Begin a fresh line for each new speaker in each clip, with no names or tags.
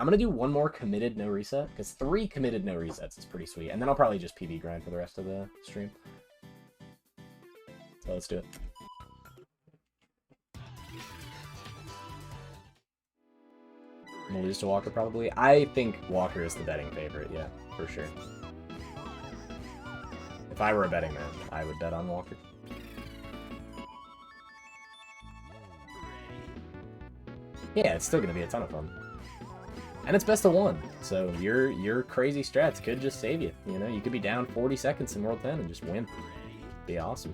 I'm gonna do one more committed no reset, because 3 committed no resets is pretty sweet. And then I'll probably just PB grind for the rest of the stream. So let's do it. I'm gonna lose to Walker probably. I think Walker is the betting favorite, yeah, for sure. If I were a betting man, I would bet on Walker. Yeah, it's still gonna be a ton of fun. And it's best of 1, so your crazy strats could just save you. You know, you could be down 40 seconds in World 10 and just win. Be awesome.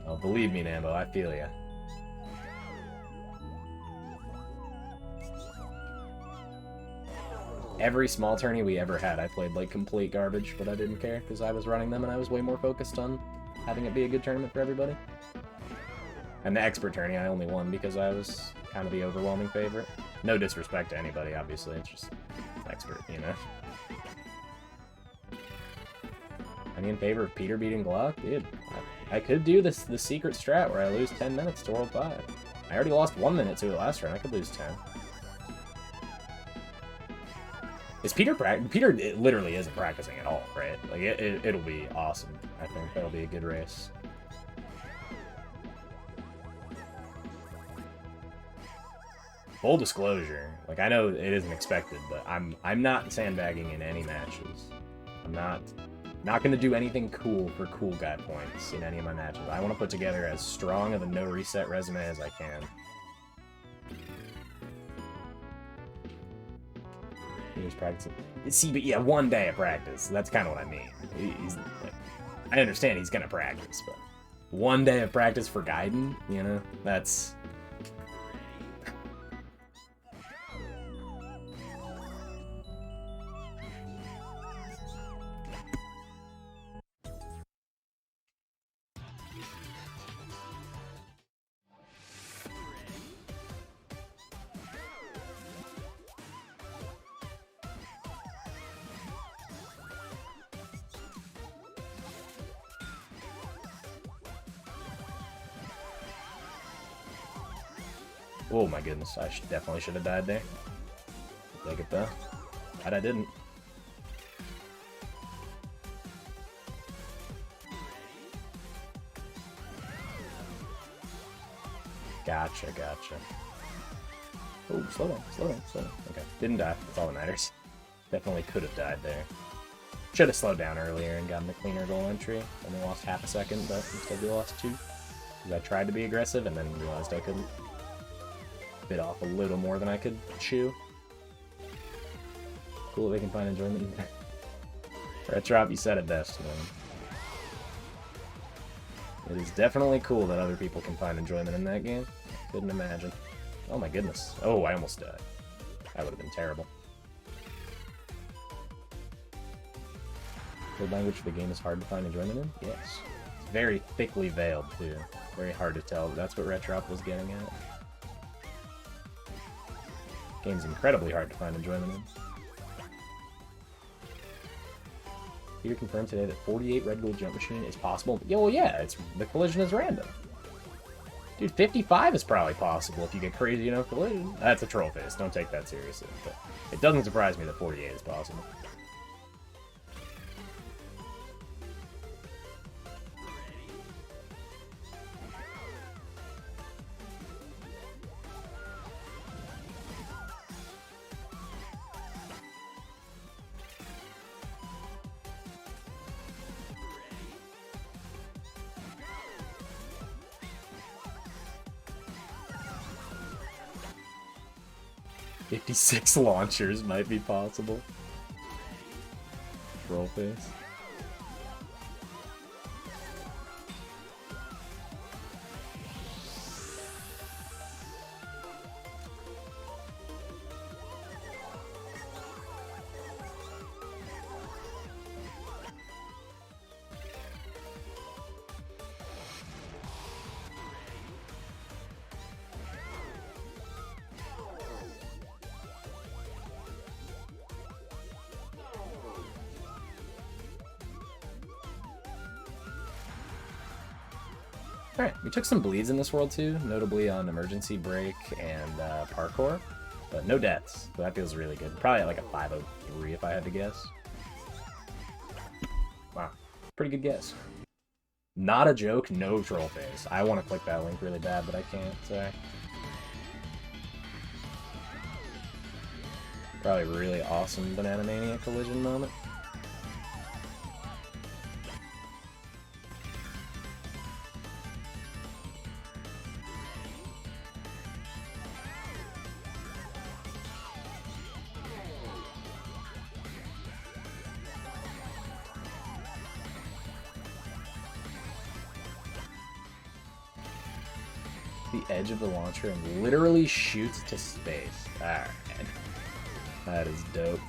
Oh, believe me, Nambo, I feel ya. Every small tourney we ever had, I played like complete garbage, but I didn't care because I was running them and I was way more focused on having it be a good tournament for everybody. And the expert tourney, I only won because I was kind of the overwhelming favorite. No disrespect to anybody, obviously, it's just expert, you know? Any in favor of Peter beating Glock? Dude, I could do the secret strat where I lose 10 minutes to World 5. I already lost 1 minute to it last round, I could lose 10. Is Peter Peter literally isn't practicing at all, right? Like, it'll be awesome. I think that'll be a good race. Full disclosure, like, I know it isn't expected, but I'm not sandbagging in any matches. I'm not gonna do anything cool for cool guy points in any of my matches. I want to put together as strong of a no reset resume as I can. He was practicing. See, but yeah, 1 day of practice. That's kind of what I mean. He's like, I understand he's gonna practice, but 1 day of practice for Gaiden, you know, that's. Oh my goodness, I definitely should have died there. Take it though. Glad I didn't. Gotcha. Oh, slow down. Okay, didn't die. That's all that matters. Definitely could have died there. Should have slowed down earlier and gotten the cleaner goal entry. Only lost half a second, but instead we lost 2. Because I tried to be aggressive and then realized I couldn't. Bit off a little more than I could chew. Cool, they can find enjoyment in that. Retrop, you said it best, man. It is definitely cool that other people can find enjoyment in that game. Couldn't imagine. Oh my goodness. Oh, I almost died. That would have been terrible. Code language for the game is hard to find enjoyment in? Yes. It's very thickly veiled, too. Very hard to tell, but that's what Retrop was getting at. Game's incredibly hard to find enjoyment in. Peter confirmed today that 48 red gold jump machine is possible. Yeah, well, yeah, the collision is random. Dude, 55 is probably possible if you get crazy enough collision. That's a troll face. Don't take that seriously. But it doesn't surprise me that 48 is possible. 56 launchers might be possible. Troll face. Alright, we took some bleeds in this world too, notably on Emergency Break and Parkour, but no deaths, so that feels really good. Probably at like a 503 if I had to guess. Wow, pretty good guess. Not a joke, no troll face. I want to click that link really bad, but I can't, sorry. Probably really awesome Banana Mania collision moment. The edge of the launcher and literally shoots to space. Alright. That is dope.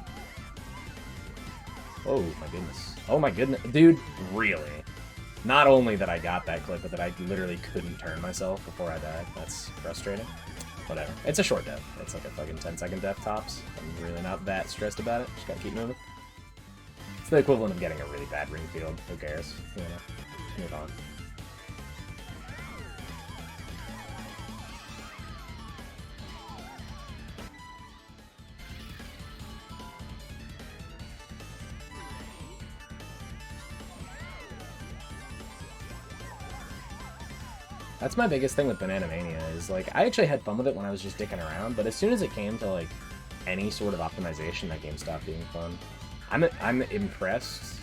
Oh my goodness. Oh my goodness. Dude, really? Not only that I got that clip, but that I literally couldn't turn myself before I died. That's frustrating. Whatever. It's a short death. It's like a fucking 10-second death tops. I'm really not that stressed about it. Just gotta keep moving. It's the equivalent of getting a really bad ring field. Who cares? You know. Move on. That's my biggest thing with Banana Mania, is, like, I actually had fun with it when I was just dicking around, but as soon as it came to, like, any sort of optimization, that game stopped being fun. I'm impressed.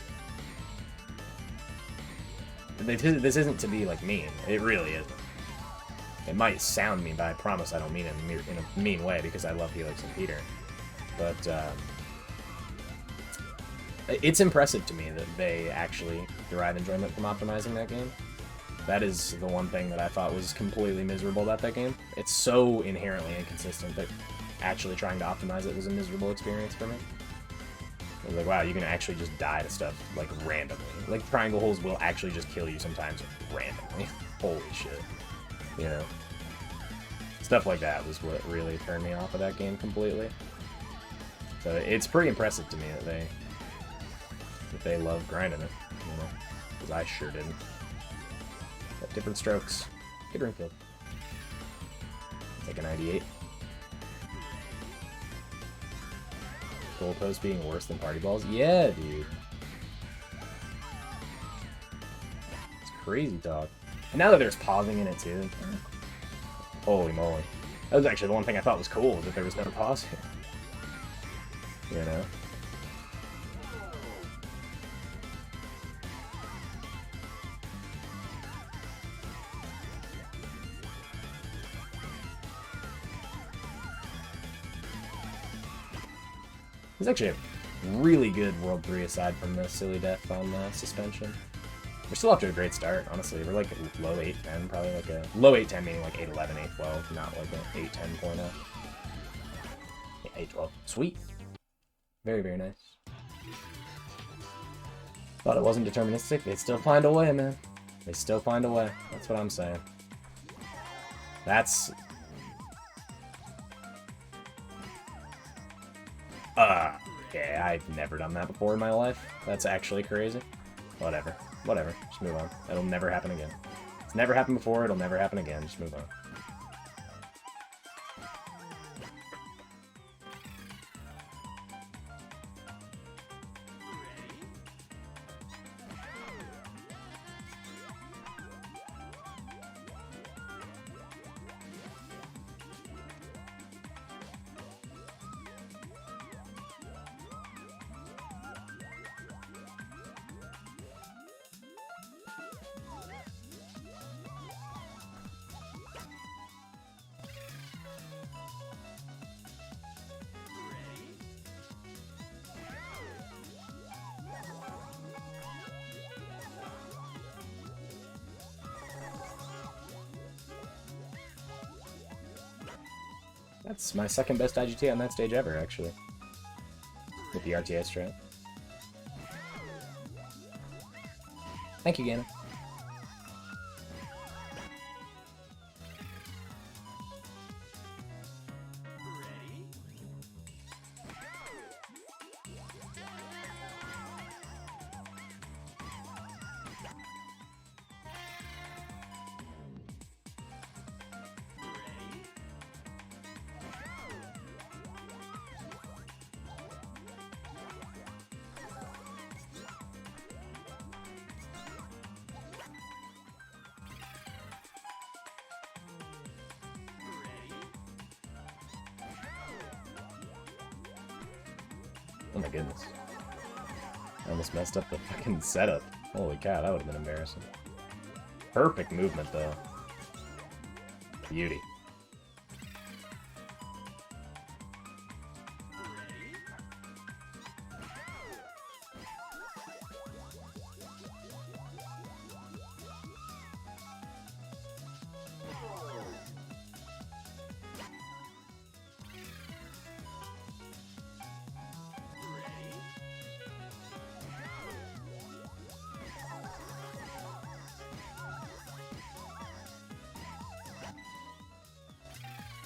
This isn't to be, like, mean. It really isn't. It might sound mean, but I promise I don't mean it in a mean way, because I love Helix and Peter. But, it's impressive to me that they actually derive enjoyment from optimizing that game. That is the one thing that I thought was completely miserable about that game. It's so inherently inconsistent that actually trying to optimize it was a miserable experience for me. I was like, wow, you can actually just die to stuff, like, randomly. Like, triangle holes will actually just kill you sometimes randomly. Holy shit. You know? Stuff like that was what really turned me off of that game completely. So it's pretty impressive to me that they love grinding it, you know? Because I sure didn't. But different strokes. Good ring field. Take a 98. Goalpost being worse than party balls? Yeah, dude. It's crazy, dog. And now that there's pausing in it, too. Holy moly. That was actually the one thing I thought was cool, that there was no pausing. You know? It's actually a really good World 3 aside from the silly death on suspension. We're still off to a great start, honestly. We're like low 8-10, probably like a low 8-10 meaning like 8-11, 8-12, not like an 8-10.0. Yeah, 8-12. Sweet. Very, very nice. Thought it wasn't deterministic. They still find a way, man. They still find a way. That's what I'm saying. That's... okay, I've never done that before in my life. That's actually crazy. Whatever. Whatever. Just move on. It'll never happen again. It's never happened before, it'll never happen again. Just move on. That's my second best IGT on that stage ever, actually. With the RTA strat. Thank you, Ganon. my goodness. I almost messed up the fucking setup. Holy cow, that would have been embarrassing. Perfect movement, though. Beauty.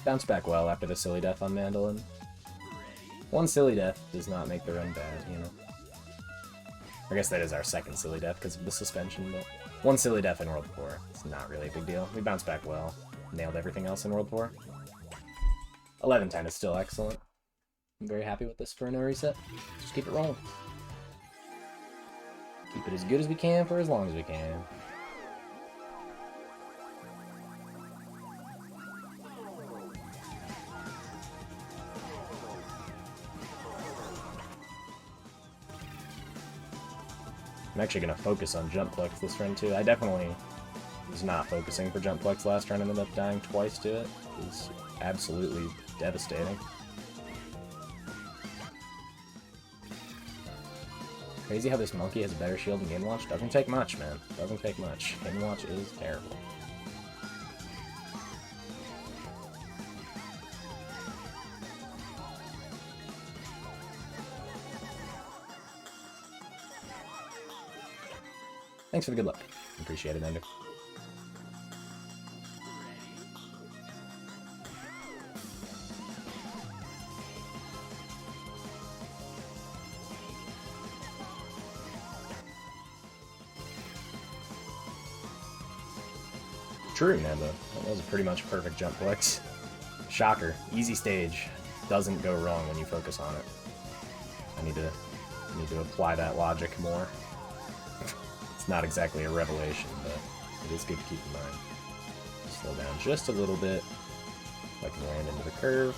Bounce back well after the silly death on Mandolin. One silly death does not make the run bad, you know. I guess that is our second silly death because of the suspension, but one silly death in World 4. It's not really a big deal. We bounced back well. Nailed everything else in World 4. 11-10 is still excellent. I'm very happy with this for a no reset. Just keep it rolling. Keep it as good as we can for as long as we can. I'm actually going to focus on Jump Flex this run too. I definitely was not focusing for Jump Flex last run and ended up dying twice to it. It was absolutely devastating. Crazy how this monkey has a better shield than Game Watch. Doesn't take much, man. Doesn't take much. Game Watch is terrible. Thanks for the good luck. Appreciate it, Ender. True, Nando. That was a pretty much perfect jump flex. Shocker. Easy stage. Doesn't go wrong when you focus on it. I need to apply that logic more. Not exactly a revelation, but it is good to keep in mind. Slow down just a little bit. If I can land into the curve.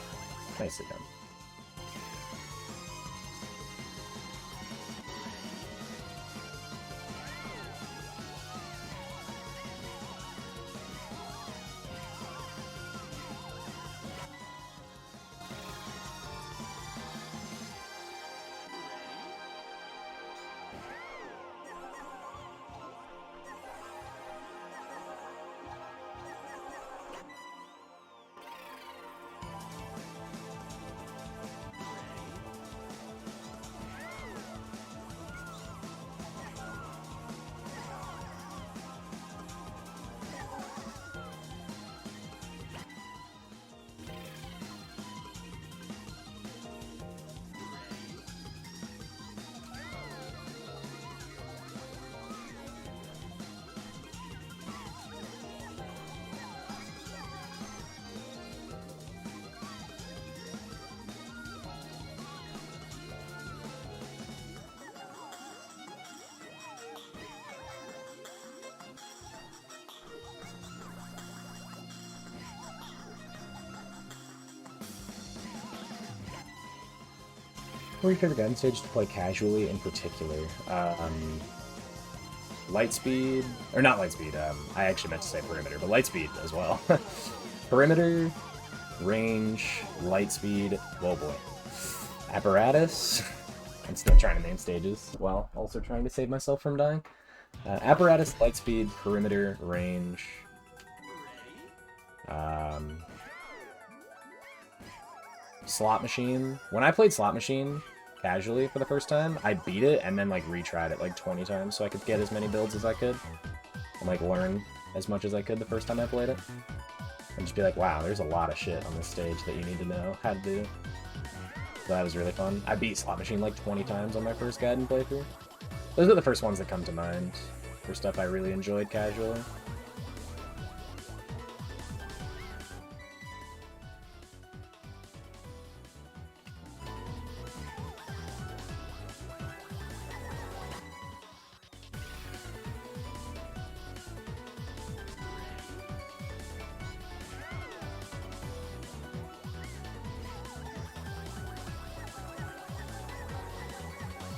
Nicely done. What are your favorite Gaiden stage to play casually in particular? Lightspeed, or not Lightspeed, I actually meant to say Perimeter, but Lightspeed as well. Perimeter, Range, Lightspeed, whoa boy. Apparatus, I'm still trying to name stages, while also trying to save myself from dying. Apparatus, Lightspeed, Perimeter, Range, Slot Machine. When I played Slot Machine casually for the first time, I beat it and then like retried it like 20 times so I could get as many builds as I could and like learn as much as I could the first time I played it. And just be like, wow, there's a lot of shit on this stage that you need to know how to do. So that was really fun. I beat Slot Machine like 20 times on my first Gaiden playthrough. Those are the first ones that come to mind for stuff I really enjoyed casually.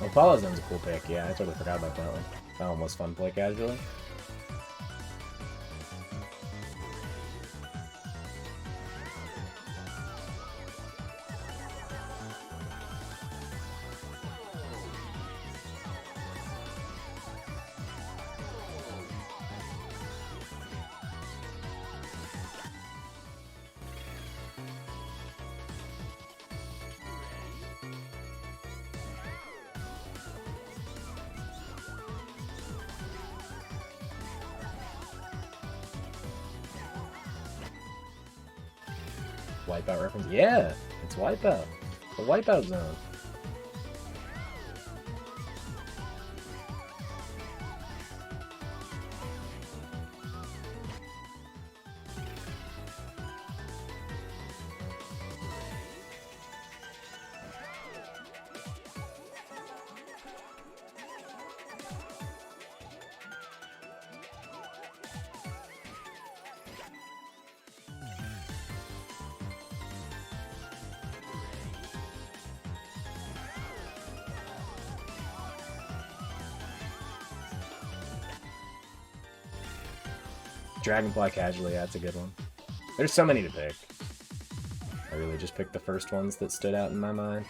Well, Follow Zone's a cool pick, yeah, I totally forgot about that one. That one was fun to play casually. Wipeout reference? Yeah, it's Wipeout. The Wipeout Zone. Dragonfly casually, yeah, that's a good one. There's so many to pick. I really just picked the first ones that stood out in my mind.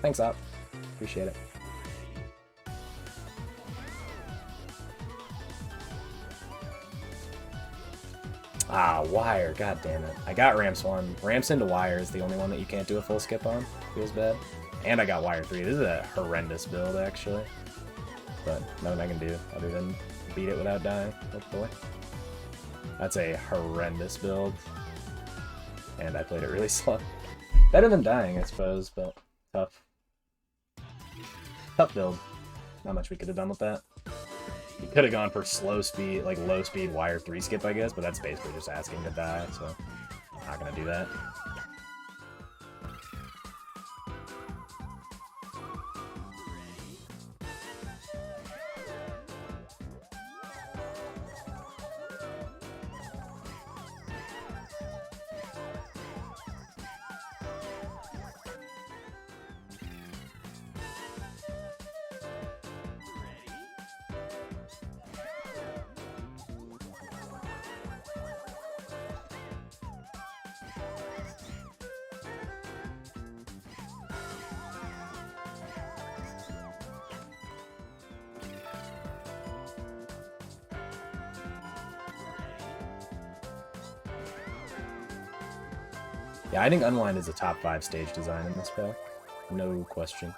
Thanks, Op. Appreciate it. Ah, Wire. God damn it. I got Ramps 1. Ramps into Wire is the only one that you can't do a full skip on. Feels bad. And I got Wire 3. This is a horrendous build, actually. But nothing I can do other than beat it without dying, hopefully. That's a horrendous build. And I played it really slow. Better than dying, I suppose, but tough. Tough build. Not much we could have done with that. You could have gone for slow speed, like low speed Wire 3 skip, I guess, but that's basically just asking to die, so not gonna do that. Yeah, I think Unwind is a top 5 stage design in this pack. No question.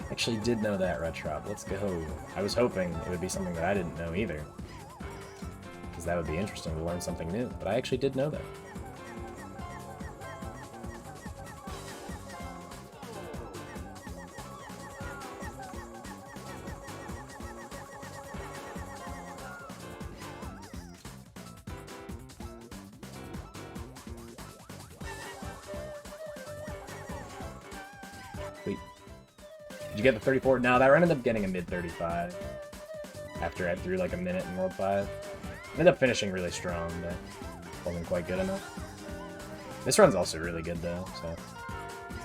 Actually did know that, Retrop. Let's go. I was hoping it would be something that I didn't know either. Because that would be interesting to learn something new. But I actually did know that. Sweet. Did you get the 34? No, that ended up getting a mid 35. After I threw like a minute in World 5. Ended up finishing really strong, but wasn't quite good enough. This run's also really good though, so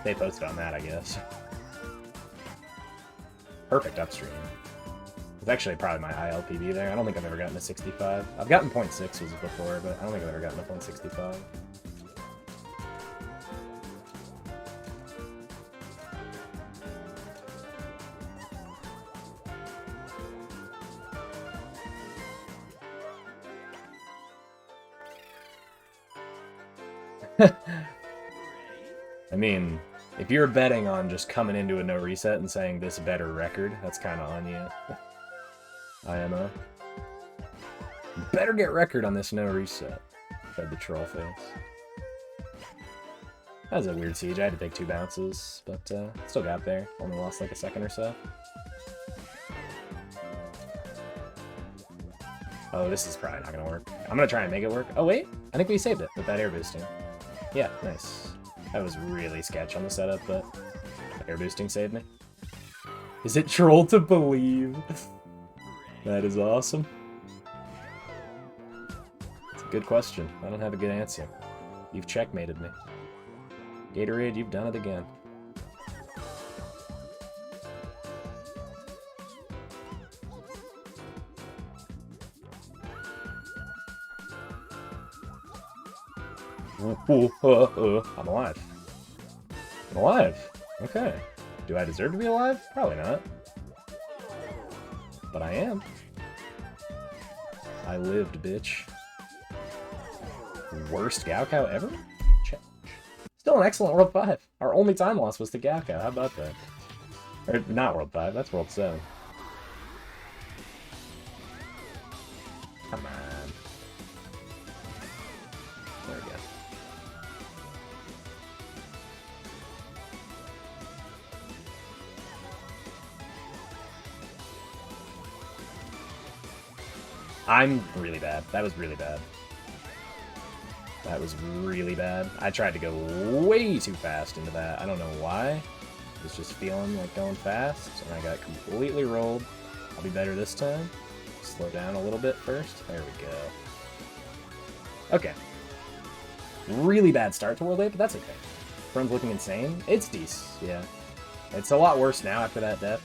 stay posted on that, I guess. Perfect upstream. It's actually probably my ILPB there. I don't think I've ever gotten a 65. I've gotten 0.6s before, but I don't think I've ever gotten a 0.65. I mean, if you're betting on just coming into a no reset and saying this better record, that's kind of on you. IMO. Better get record on this no reset, said the troll face. That was a weird siege. I had to take 2 bounces, but still got there. Only lost like a second or so. Oh, this is probably not gonna work. I'm gonna try and make it work. Oh wait, I think we saved it with that air boosting. Yeah, nice. That was really sketch on the setup, but air boosting saved me. Is it troll to believe? That is awesome. It's a good question. I don't have a good answer. You've checkmated me. Gatorade, you've done it again. I'm alive. I'm alive. Okay. Do I deserve to be alive? Probably not. But I am. I lived, bitch. Worst Gaokao ever? Check. Still an excellent World 5. Our only time loss was to Gaokao. How about that? Or, not World 5, that's World 7. Come on. There we go. I'm really bad. That was really bad. That was really bad. I tried to go way too fast into that. I don't know why. I was just feeling like going fast, and I got completely rolled. I'll be better this time. Slow down a little bit first. There we go. Okay. Really bad start to World 8, but that's okay. Friend's looking insane. It's decent, yeah. It's a lot worse now after that death.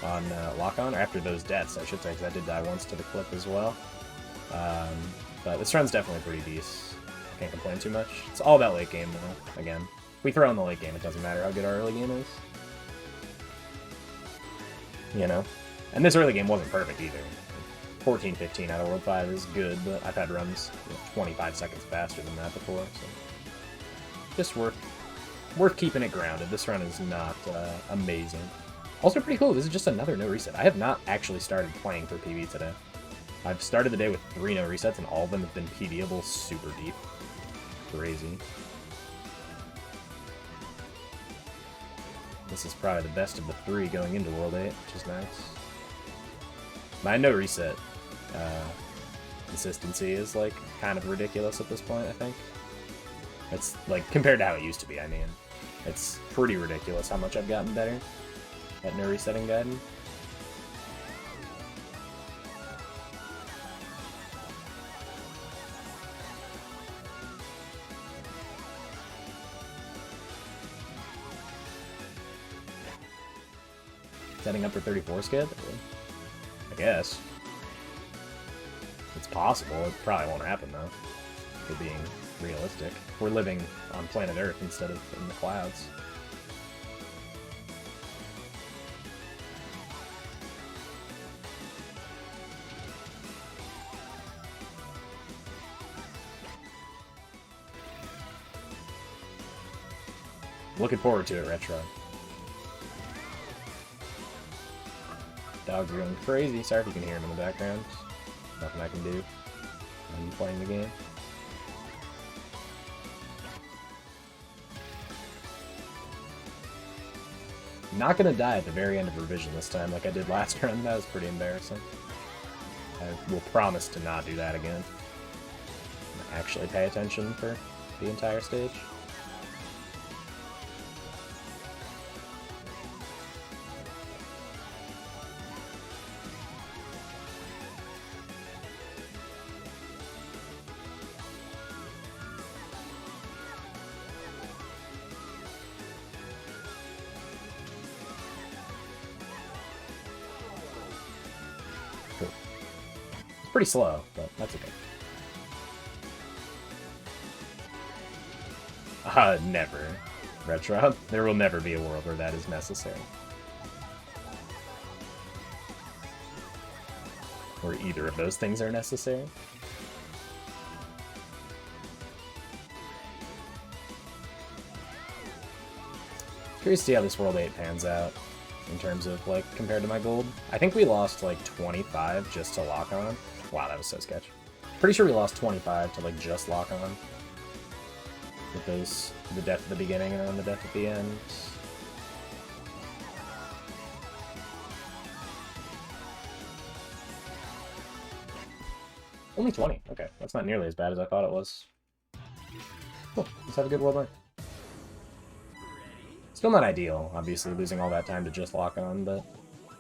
On lock-on, or after those deaths, I should say, because I did die once to the clip as well. But this run's definitely pretty decent. Can't complain too much. It's all about late game, though. Again, if we throw in the late game, it doesn't matter how good our early game is. You know? And this early game wasn't perfect either. 14-15 out of World 5 is good, but I've had runs 25 seconds faster than that before, so... Just worth keeping it grounded. This run is not amazing. Also pretty cool, this is just another no reset. I have not actually started playing for PB today. I've started the day with 3 no resets, and all of them have been PBable super deep. Crazy. This is probably the best of the 3 going into World 8, which is nice. My no reset consistency is, like, kind of ridiculous at this point, I think. It's, like, compared to how it used to be, I mean. It's pretty ridiculous how much I've gotten better at no resetting Gaiden. Setting up for 34 skid? I guess. It's possible. It probably won't happen, though. For being realistic. We're living on planet Earth instead of in the clouds. Looking forward to it, Retro. Dogs are going crazy. Sorry if you can hear them in the background. Nothing I can do. I'm playing the game. Not gonna die at the very end of revision this time like I did last run. That was pretty embarrassing. I will promise to not do that again. Actually pay attention for the entire stage. Pretty slow, but that's okay. Never. Retro. There will never be a world where that is necessary. Where either of those things are necessary. Curious to see how this World 8 pans out in terms of, like, compared to my gold. I think we lost, like, 25 just to lock on. Wow, that was so sketch. Pretty sure we lost 25 to, like, just lock on. With those, the death at the beginning and then the death at the end. Only 20. Okay, that's not nearly as bad as I thought it was. Cool, let's have a good world line. Still not ideal, obviously, losing all that time to just lock on, but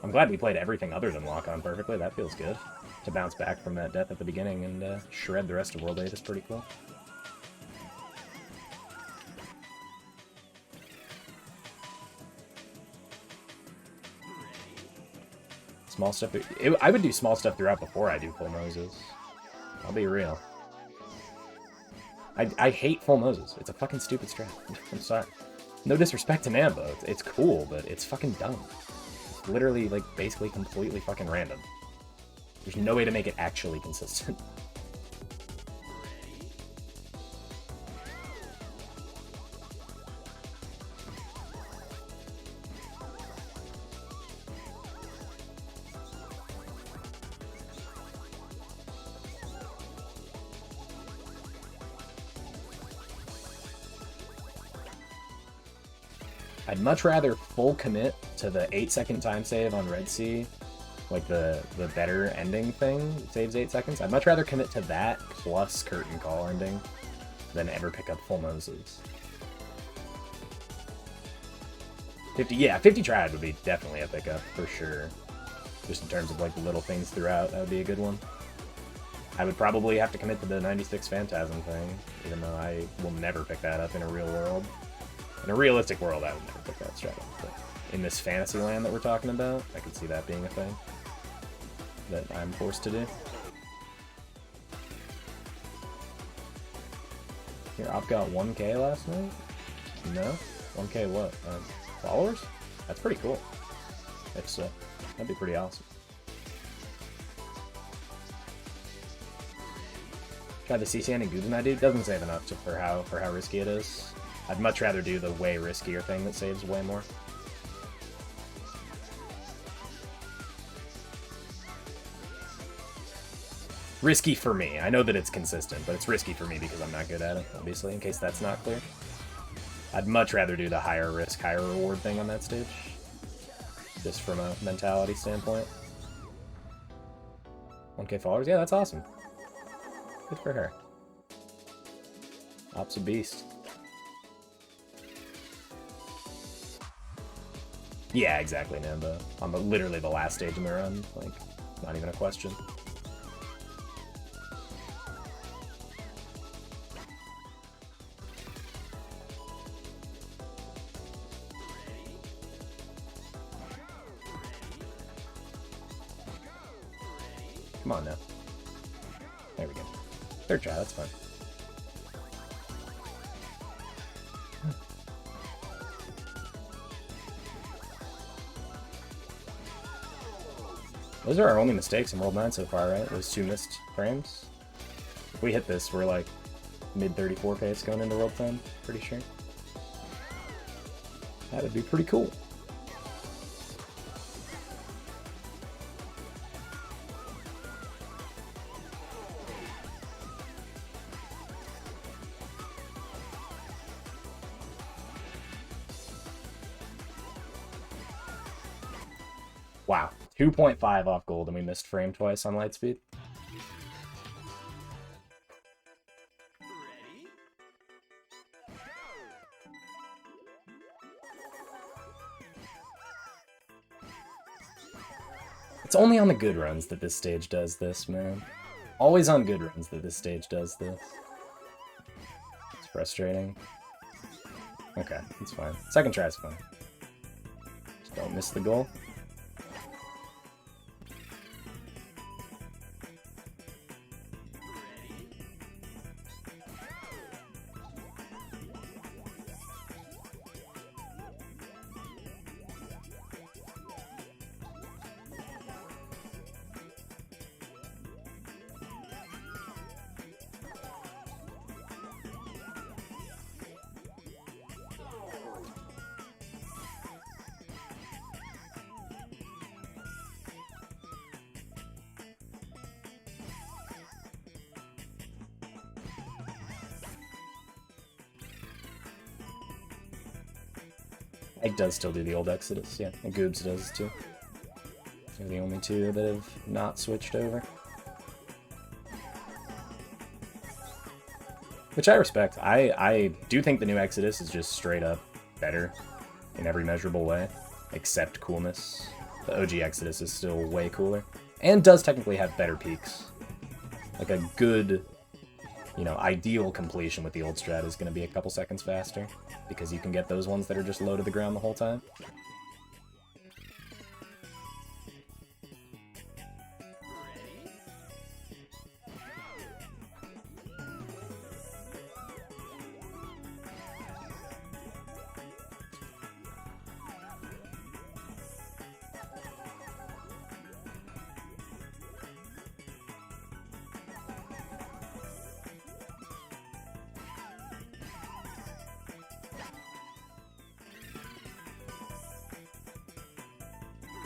I'm glad we played everything other than lock on perfectly. That feels good. To bounce back from that death at the beginning and shred the rest of World 8 is pretty cool. Small stuff. I would do small stuff throughout before I do full noses. I'll be real. I hate full noses. It's a fucking stupid strat. I'm sorry. No disrespect to Nambo. It's cool, but it's fucking dumb. It's literally, like, basically completely fucking random. There's no way to make it actually consistent. I'd much rather full commit to the 8-second time save on Red Sea, like the better ending thing, it saves 8 seconds. I'd much rather commit to that plus Curtain Call ending than ever pick up full noses. 50, yeah, 50 triad would be definitely a pickup, for sure. Just in terms of, like, little things throughout, that would be a good one. I would probably have to commit to the 96 Phantasm thing, even though I will never pick that up in a real world. In a realistic world, I would never pick that strat up, but in this fantasy land that we're talking about, I could see that being a thing that I'm forced to do. Your op got 1K last night? No? 1K what? Followers? That's pretty cool. If so, that'd be pretty awesome. Try the CCN and Guden I do. Doesn't save enough for how risky it is. I'd much rather do the way riskier thing that saves way more. Risky for me. I know that it's consistent, but it's risky for me because I'm not good at it, obviously, in case that's not clear. I'd much rather do the higher risk, higher reward thing on that stage. Just from a mentality standpoint. 1K followers? Yeah, that's awesome. Good for her. Op's a beast. Yeah, exactly, Nambo. On literally the last stage in the run. Like, not even a question. Come on now. There we go. Third try, that's fine. Those are our only mistakes in World 9 so far, right? Those 2 missed frames. If we hit this, we're like mid-34 pace going into World 10, pretty sure. That would be pretty cool. Wow, 2.5 off gold and we missed frame twice on Lightspeed. It's only on the good runs that this stage does this, man. Always on good runs that this stage does this. It's frustrating. Okay, it's fine. Second try's fine. Just don't miss the goal. Ike does still do the old Exodus, yeah, and Goobs does too. They're the only two that have not switched over. Which I respect. I do think the new Exodus is just straight up better in every measurable way, except coolness. The OG Exodus is still way cooler, and does technically have better peaks. Like a good, you know, ideal completion with the old strat is going to be a couple seconds faster, because you can get those ones that are just low to the ground the whole time.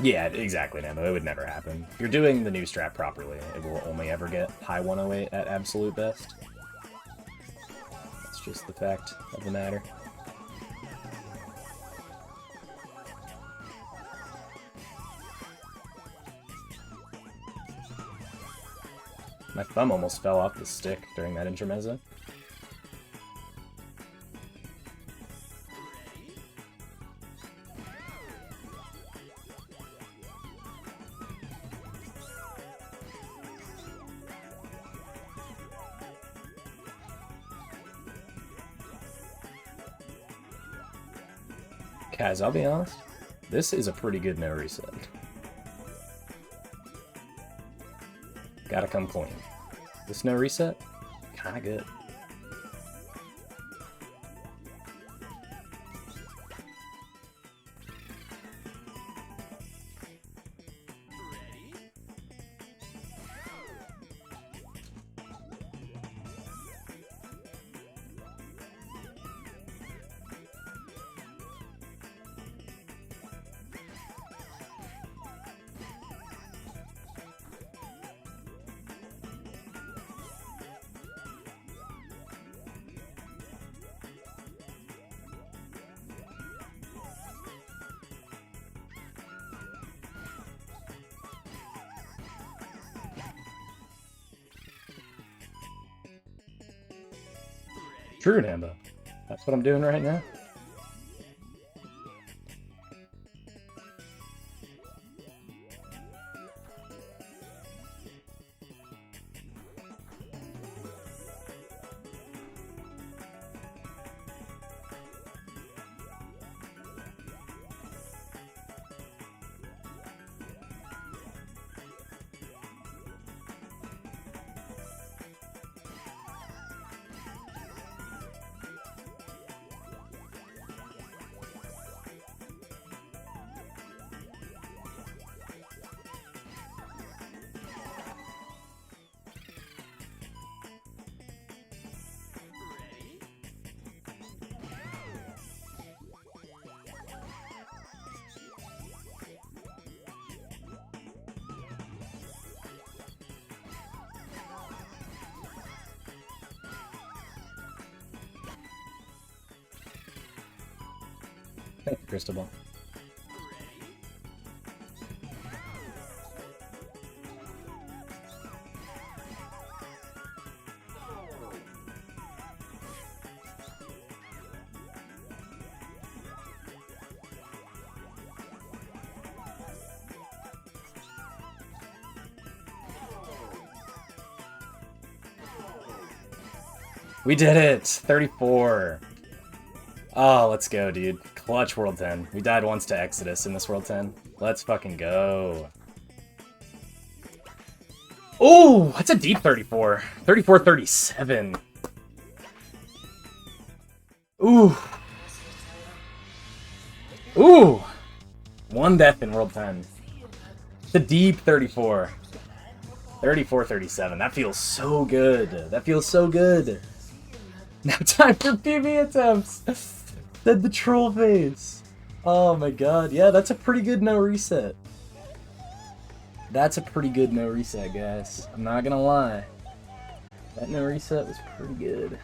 Yeah, exactly, Nemo. It would never happen. If you're doing the new strat properly, it will only ever get high 108 at absolute best. That's just the fact of the matter. My thumb almost fell off the stick during that intermezzo. Guys, I'll be honest, this is a pretty good no reset. Gotta come clean. This no reset, kinda good. True, Nambo. That's what I'm doing right now. Thank you, Cristobal. We did it! 34. Oh, let's go, dude. Clutch World 10. We died once to Exodus in this World 10. Let's fucking go. Oh, that's a deep 34. 34-37. Ooh. Ooh. One death in World 10. It's a deep 34. 34-37. That feels so good. That feels so good. Now time for PB attempts. Said the troll face. Oh my god. Yeah, that's a pretty good no reset. That's a pretty good no reset, guys. I'm not gonna lie. That no reset was pretty good.